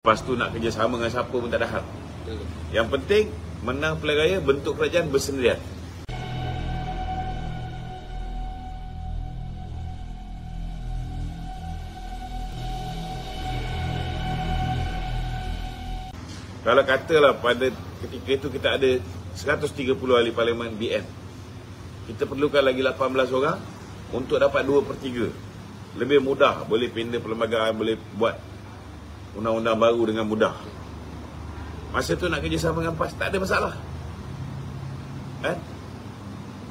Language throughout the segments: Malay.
Lepas tu nak kerjasama dengan siapa pun tak ada hal. Yang penting menang pilihan raya, bentuk kerajaan bersendirian. Kalau katalah pada ketika itu kita ada 130 ahli parlimen BN, kita perlukan lagi 18 orang untuk dapat 2/3. Lebih mudah, boleh pindah perlembagaan, boleh buat undang-undang baru dengan mudah. Masa tu nak kerjasama dengan PAS, tak ada masalah.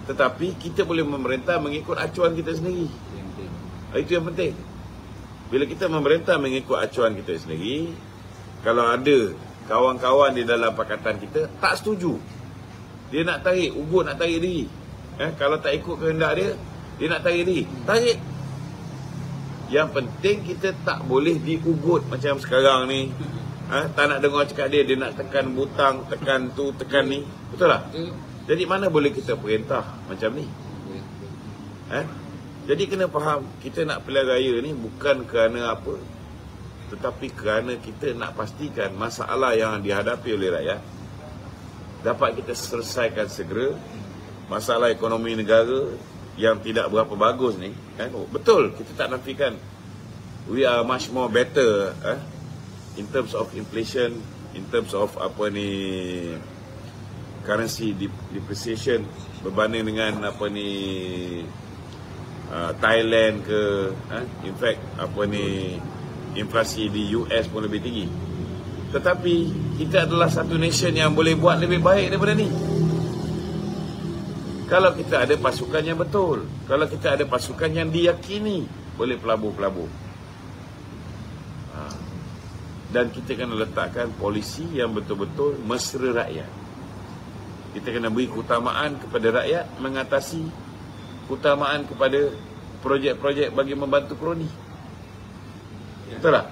Tetapi kita boleh memerintah mengikut acuan kita sendiri. Itu yang penting. Bila kita memerintah mengikut acuan kita sendiri, kalau ada kawan-kawan di dalam pakatan kita tak setuju, dia nak tarik, ubud nak tarik diri. Kalau tak ikut kehendak dia, dia nak tarik diri, tarik. Yang penting kita tak boleh diubut macam sekarang ni. Tak nak dengar cakap dia nak tekan butang, tekan tu, tekan ni. Betul tak? Jadi mana boleh kita perintah macam ni? Jadi kena faham, kita nak pilihan raya ni bukan kerana apa, tetapi kerana kita nak pastikan masalah yang dihadapi oleh rakyat dapat kita selesaikan segera. Masalah ekonomi negara yang tidak berapa bagus ni, betul, kita tak nafikan we are much more better in terms of inflation, in terms of currency depreciation berbanding dengan Thailand ke, in fact inflasi di US pun lebih tinggi. Tetapi kita adalah satu nation yang boleh buat lebih baik daripada ni. Kalau kita ada pasukan yang betul, kalau kita ada pasukan yang diyakini boleh pelabur-pelabur. Dan kita kena letakkan polisi yang betul-betul mesra rakyat. Kita kena beri keutamaan kepada rakyat, mengatasi keutamaan kepada projek-projek bagi membantu kroni. Betul tak?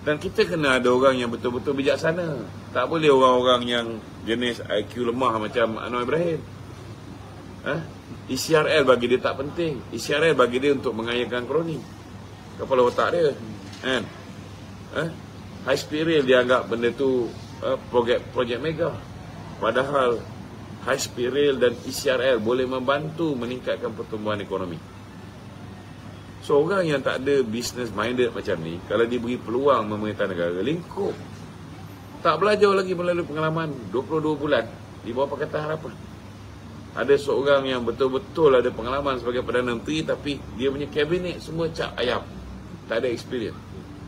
Dan kita kena ada orang yang betul-betul bijaksana. Tak boleh orang-orang yang jenis IQ lemah macam Anwar Ibrahim. ECRL bagi dia tak penting. ECRL bagi dia untuk mengayakan kroni. Kepala otak dia. High speed rail dia anggap benda tu projek mega. Padahal high speed rail dan ECRL boleh membantu meningkatkan pertumbuhan ekonomi. So orang yang tak ada business minded macam ni, kalau diberi peluang memerintah negara, lingkup. Tak belajar lagi melalui pengalaman 22 bulan di bawah Pakatan Harapan. Ada seorang yang betul-betul ada pengalaman sebagai Perdana Menteri, tapi dia punya kabinet semua cap ayam, tak ada experience.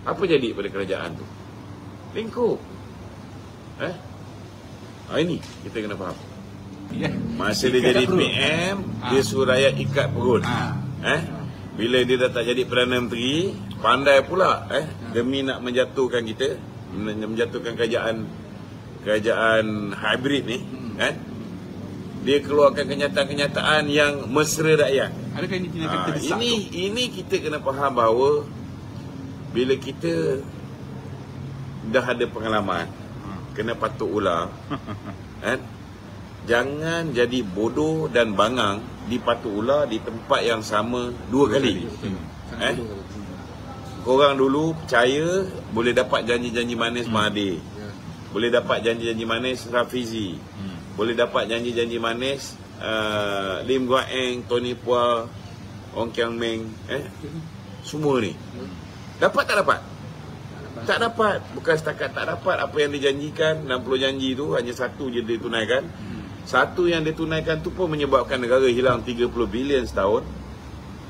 Apa jadi pada kerajaan tu? Lingkup. Ini kita kena faham. Masa dia jadi PM, dia suruh rakyat ikat perut. Bila dia dah tak jadi Perdana Menteri, pandai pula demi nak menjatuhkan kita, menjatuhkan kerajaan hybrid ni, dia keluarkan kenyataan-kenyataan yang mesra rakyat. Adakah ini tindakan terdesak? Ini kita kena faham bahawa bila kita dah ada pengalaman, kena patuk ular. Jangan jadi bodoh dan bangang dipatuk ular di tempat yang sama dua kali. Korang dulu percaya boleh dapat janji-janji manis Mahathir, boleh dapat janji-janji manis Rafizi, boleh dapat janji-janji manis Lim Guan Eng, Tony Phua, Ong Kiang Meng, semua ni. Dapat tak dapat? Tak dapat. Bukan setakat tak dapat, apa yang dijanjikan, 60 janji tu hanya satu je dia tunaikan. Satu yang dia tunaikan tu pun menyebabkan negara hilang 30 bilion setahun.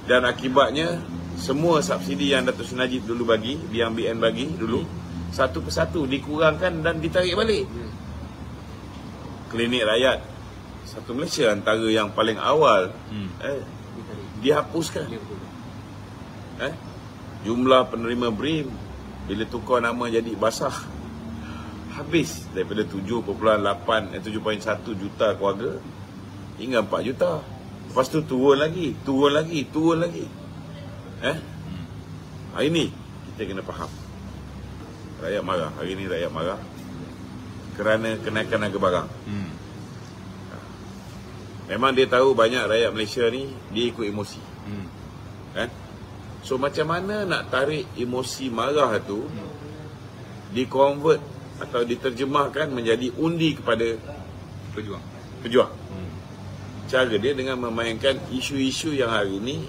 Dan akibatnya semua subsidi yang Datuk Seri Najib dulu bagi, yang BN bagi dulu, satu persatu dikurangkan dan ditarik balik. Klinik rakyat satu Malaysia antara yang paling awal dihapuskan. Jumlah penerima BRIM bila tukar nama jadi basah, habis daripada 7.1 juta keluarga hingga 4 juta. Lepas tu turun lagi. Hari ni kita kena faham, rakyat marah. Hari ni rakyat marah kerana kenaikan harga barang. Memang dia tahu banyak rakyat Malaysia ni dia ikut emosi. So macam mana nak tarik emosi marah tu di-convert atau diterjemahkan menjadi undi kepada pejuang. Cara dia dengan memainkan isu-isu yang hari ini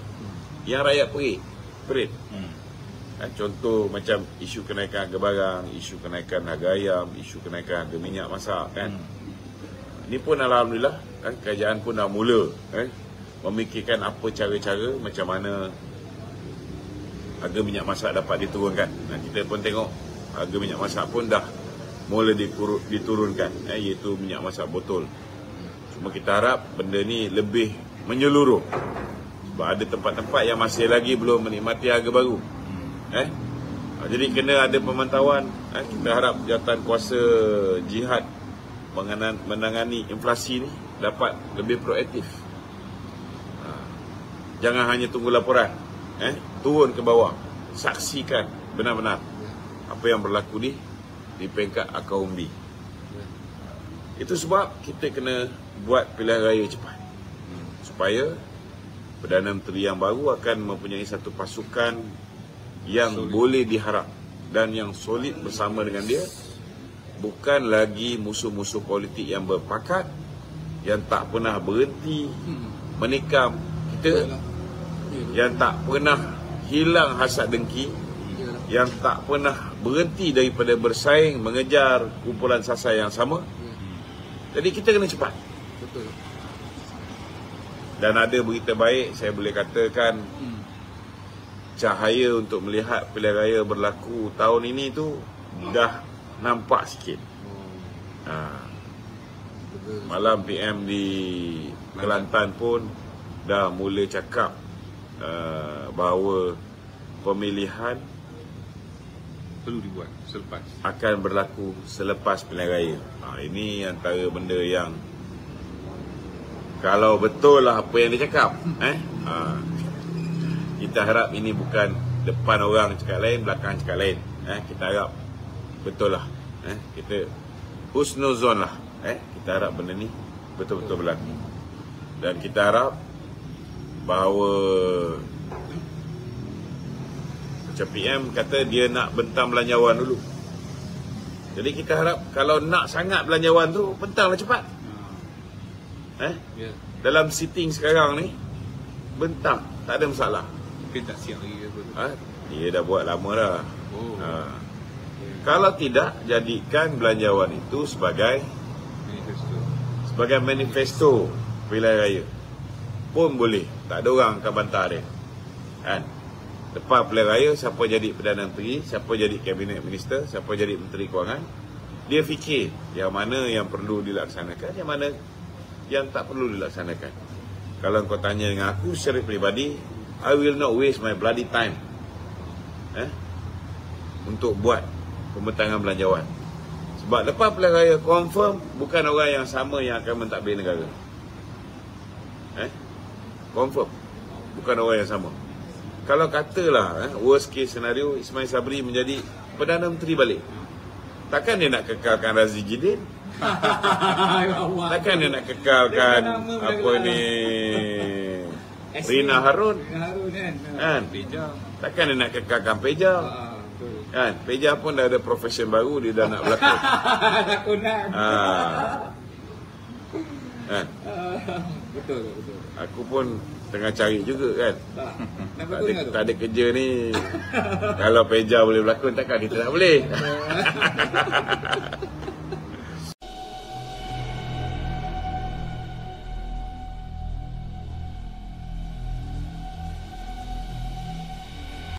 yang rakyat perit. Contoh macam isu kenaikan harga barang, isu kenaikan harga ayam, isu kenaikan harga minyak masak kan. Ini pun alhamdulillah kan, kerajaan pun dah mula memikirkan apa cara-cara macam mana harga minyak masak dapat diturunkan. Kita pun tengok harga minyak masak pun dah mula diturunkan, iaitu minyak masak botol. Cuma kita harap benda ni lebih menyeluruh, sebab ada tempat-tempat yang masih lagi belum menikmati harga baru. Jadi kena ada pemantauan. Kita harap jawatan kuasa jihad menangani inflasi ni dapat lebih proaktif. Jangan hanya tunggu laporan, turun ke bawah, saksikan benar-benar apa yang berlaku di peringkat akar umbi. Itu sebab kita kena buat pilihan raya cepat, supaya Perdana Menteri yang baru akan mempunyai satu pasukan yang boleh diharap dan yang solid bersama dengan dia. Bukan lagi musuh-musuh politik yang berpakat, yang tak pernah berhenti menikam kita, yang tak pernah hilang hasad dengki, yang tak pernah berhenti daripada bersaing mengejar kumpulan sasar yang sama. Jadi kita kena cepat. Betul. Dan ada berita baik, saya boleh katakan cahaya untuk melihat pilihan raya berlaku tahun ini tu dah nampak sikit. Malam PM di Kelantan pun dah mula cakap bahawa pemilihan perlu dibuat selepas, akan berlaku selepas pilihan raya. Ini antara benda yang kalau betul lah apa yang dia cakap, kita harap ini bukan depan orang cakap lain, belakang cakap lain. Kita harap betul lah. Kita husnuzon lah. Kita harap benda ni betul-betul berlaku. Dan kita harap bahawa macam PM kata dia nak bentang belanjawan dulu. Jadi kita harap kalau nak sangat belanjawan tu, bentanglah cepat. Dalam sitting sekarang ni, bentang, tak ada masalah. Mungkin tak siap lagi ke apa? Dia dah buat lama dah. Kalau tidak, jadikan belanjawan itu sebagai manifesto pilihan raya pun boleh. Tak ada orang akan bantah dia. Lepas pilihan raya, siapa jadi Perdana Menteri, siapa jadi Cabinet Minister, siapa jadi Menteri Kewangan, dia fikir yang mana yang perlu dilaksanakan, yang mana yang tak perlu dilaksanakan. Kalau kau tanya dengan aku secara peribadi, I will not waste my bloody time untuk buat pembentangan belanjawan. Sebab lepas pilihan raya confirm bukan orang yang sama yang akan mentadbir negara. Confirm bukan orang yang sama. Kalau katalah worst case scenario, Ismail Sabri menjadi Perdana Menteri balik, takkan dia nak kekalkan Razi Jidin? Takkan dia nak kekalkan apa ni, Rina Harun? Takkan dia nak kekalkan Peja? Peja pun dah ada profession baru, dia dah nak berlakon. Betul. Aku pun tengah cari juga kan. Tak ada kerja ni. Kalau Peja boleh berlakon, takkan kita tak boleh.